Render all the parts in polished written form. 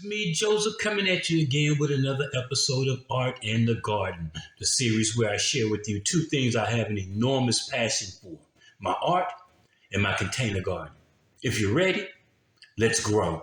Me, Joseph, coming at you again with another episode of Art in the Garden, the series where I share with you two things I have an enormous passion for: my art and my container garden. If you're ready, let's grow.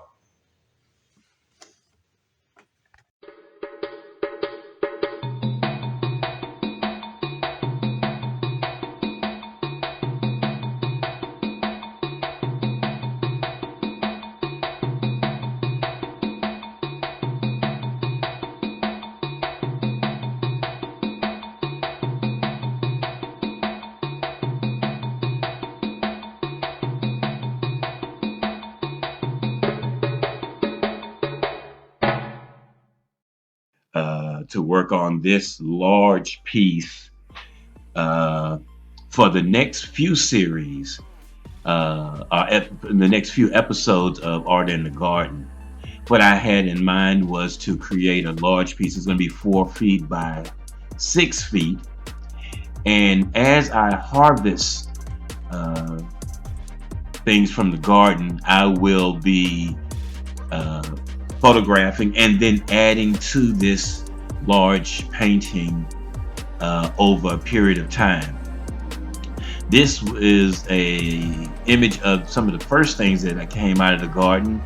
To work on this large piece uh, for the next few series, in the next few episodes of Art in the Garden. What I had in mind was to create a large piece. It's going to be 4 feet by 6 feet. And as I harvest uh, things from the garden, I will be uh, photographing and then adding to this large painting over a period of time. This is a image of some of the first things that I came out of the garden.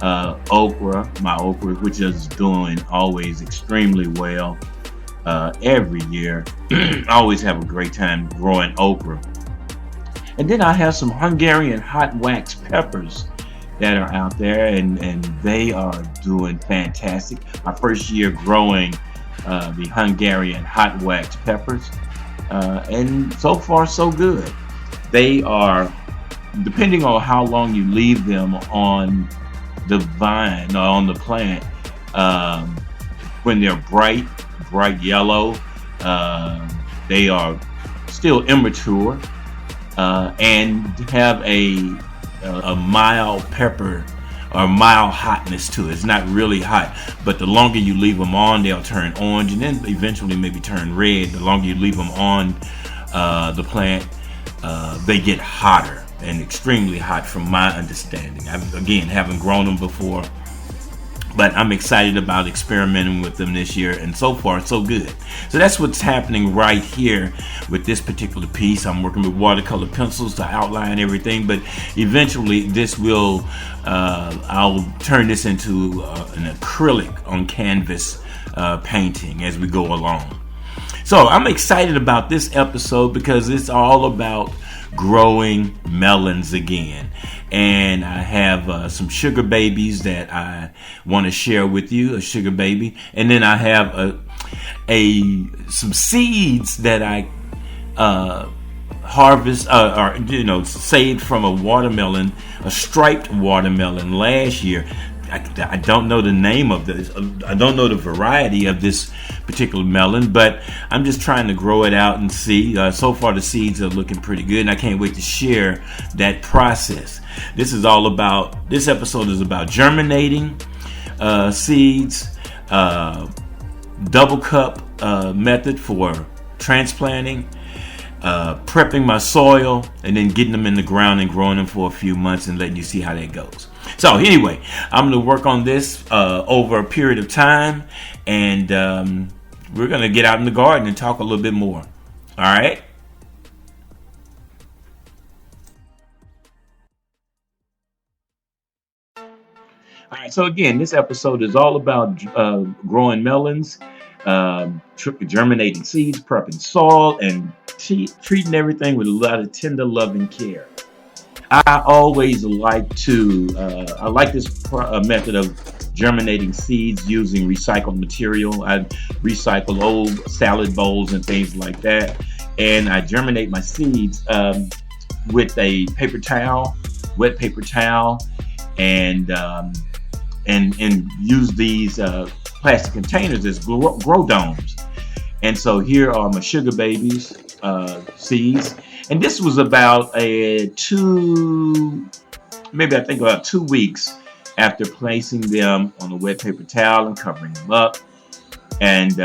My okra, which is doing always extremely well every year. I always have a great time growing okra. And then I have some Hungarian hot wax peppers that are out there, and they are doing fantastic. My first year growing the Hungarian hot wax peppers, and so far so good. They are, depending on how long you leave them on the vine or on the plant, when they're bright yellow, they are still immature and have a mild pepper or mild hotness to it. It's not really hot, but the longer you leave them on, they'll turn orange and then eventually maybe turn red. The longer you leave them on the plant, they get hotter and extremely hot from my understanding. Again, haven't grown them before, but I'm excited about experimenting with them this year, and so far so good. So that's what's happening right here with this particular piece. I'm working with watercolor pencils to outline everything, but eventually this will I'll turn this into an acrylic on canvas painting as we go along. So I'm excited about this episode because it's all about growing melons again. And I have some sugar babies that I want to share with you, a sugar baby. And then I have some seeds that I harvest or saved from a watermelon, a striped watermelon last year. I don't know the name of this. I don't know the variety of this particular melon, but I'm just trying to grow it out and see. So far, the seeds are looking pretty good, and I can't wait to share that process. This episode is about germinating seeds, double cup method for transplanting, prepping my soil, and then getting them in the ground and growing them for a few months and letting you see how that goes. So anyway, I'm going to work on this over a period of time, and we're going to get out in the garden and talk a little bit more. All right? All right, so again, this episode is all about growing melons, germinating seeds, prepping soil, and treating everything with a lot of tender love and care. I always like this method of germinating seeds using recycled material. I recycle old salad bowls and things like that, and I germinate my seeds with a paper towel, wet paper towel, and use these plastic containers as grow domes. And so here are my sugar babies seeds. And this was about about 2 weeks after placing them on a wet paper towel and covering them up. And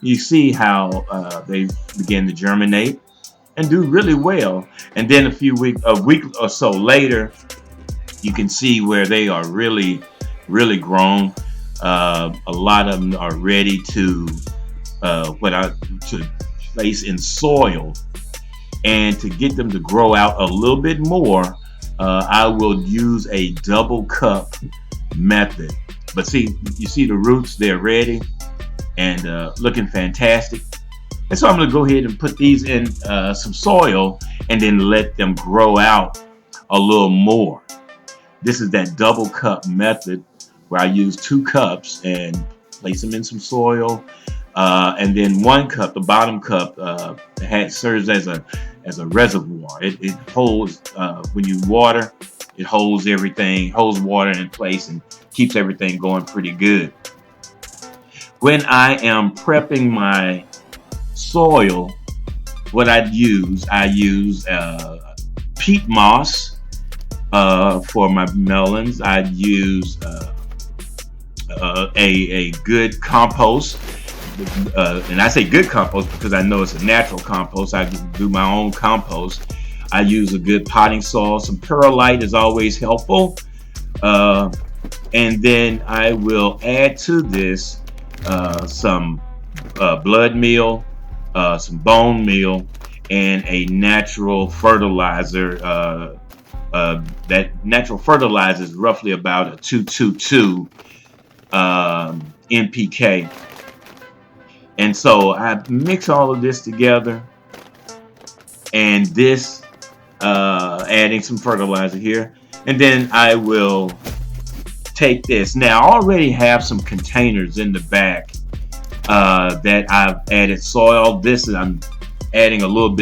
you see how they begin to germinate and do really well. And then a week or so later, you can see where they are really, really grown. A lot of them are ready to to place in soil, and to get them to grow out a little bit more, I will use a double cup method. But see, you see the roots, they're ready and looking fantastic. And so I'm going to go ahead and put these in some soil and then let them grow out a little more. This is that double cup method where I use 2 cups and place them in some soil. And then 1 cup, the bottom cup, serves as a reservoir. It holds, when you water, it holds water in place and keeps everything going pretty good. When I am prepping my soil, what I use peat moss for my melons. I use a good compost. And I say good compost because I know it's a natural compost. I do my own compost. I use a good potting soil. Some perlite is always helpful. And then I will add to this some blood meal, some bone meal, and a natural fertilizer. That natural fertilizer is roughly about a 222 NPK. And so I mix all of this together, and this adding some fertilizer here, and then I will take this. Now I already have some containers in the back that I've added soil. This is, I'm adding a little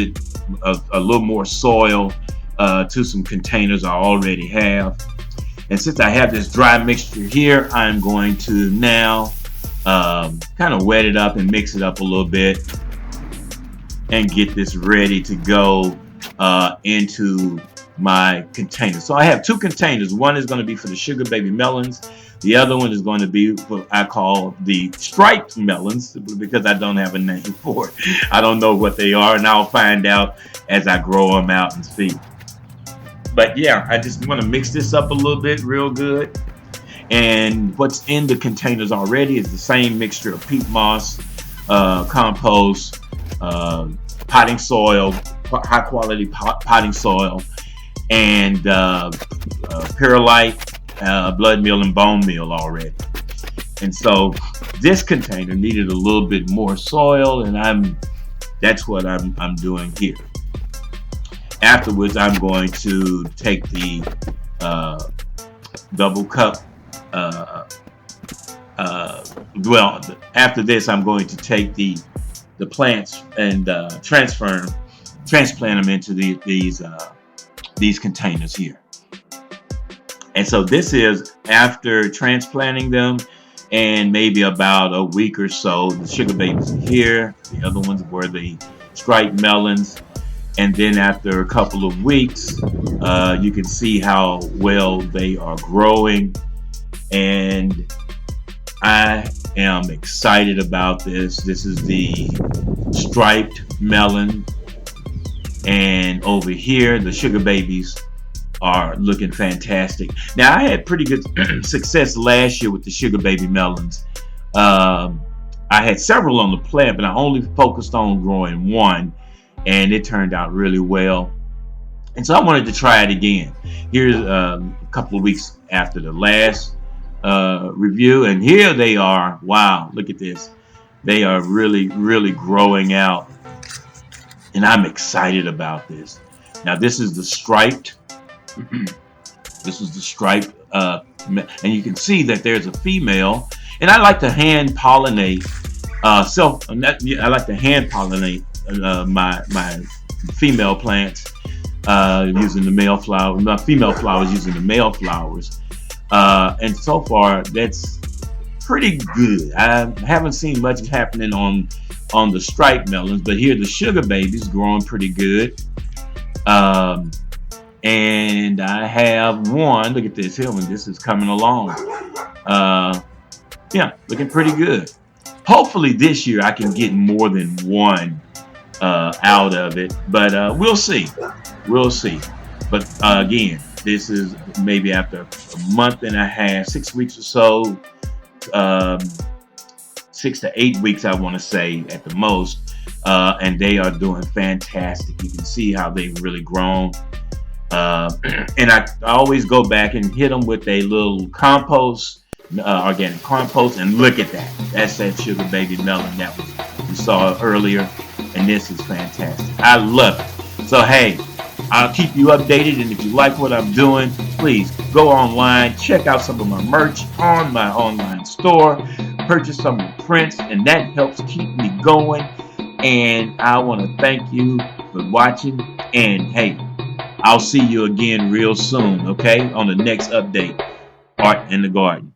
more soil to some containers I already have. And since I have this dry mixture here, I'm going to now kind of wet it up and mix it up a little bit and get this ready to go into my container. So I have 2 containers. One is going to be for the sugar baby melons. The other one is going to be what I call the striped melons, because I don't have a name for it. I don't know what they are, and I'll find out as I grow them out and see. But yeah, I just want to mix this up a little bit real good. And what's in the containers already is the same mixture of peat moss, compost, potting soil, high quality potting soil, and perlite, blood meal, and bone meal already. And so this container needed a little bit more soil, and that's what I'm doing here. Afterwards, I'm going to take the double cup. After this, I'm going to take the plants and transplant them into these containers here. And so this is after transplanting them, and maybe about a week or so. The sugar babies are here. The other ones were the striped melons. And then after a couple of weeks, you can see how well they are growing. And I am excited about this. This is the striped melon. And over here, the sugar babies are looking fantastic. Now, I had pretty good success last year with the sugar baby melons. I had several on the plant, but I only focused on growing one, and it turned out really well. And so I wanted to try it again. Here's a couple of weeks after the last review, and here they are. Wow, look at this. They are really, really growing out, and I'm excited about this. Now, this is the striped. This is the striped, and you can see that there's a female. And I like to hand pollinate. I like to hand pollinate my female plants using the male flower. My female flowers using the male flowers. And so far, that's pretty good. I haven't seen much happening on the striped melons, but here the sugar babies growing pretty good. And I have one. Look at this here one. This is coming along. Yeah, looking pretty good. Hopefully this year I can get more than one out of it, but we'll see. We'll see. But again, this is maybe after a month and a half, 6 weeks or so, 6 to 8 weeks, I want to say at the most, and they are doing fantastic. You can see how they've really grown. And I always go back and hit them with a little compost, organic compost, and look at that. That's that sugar baby melon that we saw earlier, and this is fantastic. I love it. So hey, I'll keep you updated, and if you like what I'm doing, please go online, check out some of my merch on my online store, purchase some of the prints, and that helps keep me going. And I want to thank you for watching, and hey, I'll see you again real soon, okay, on the next update, Art in the Garden.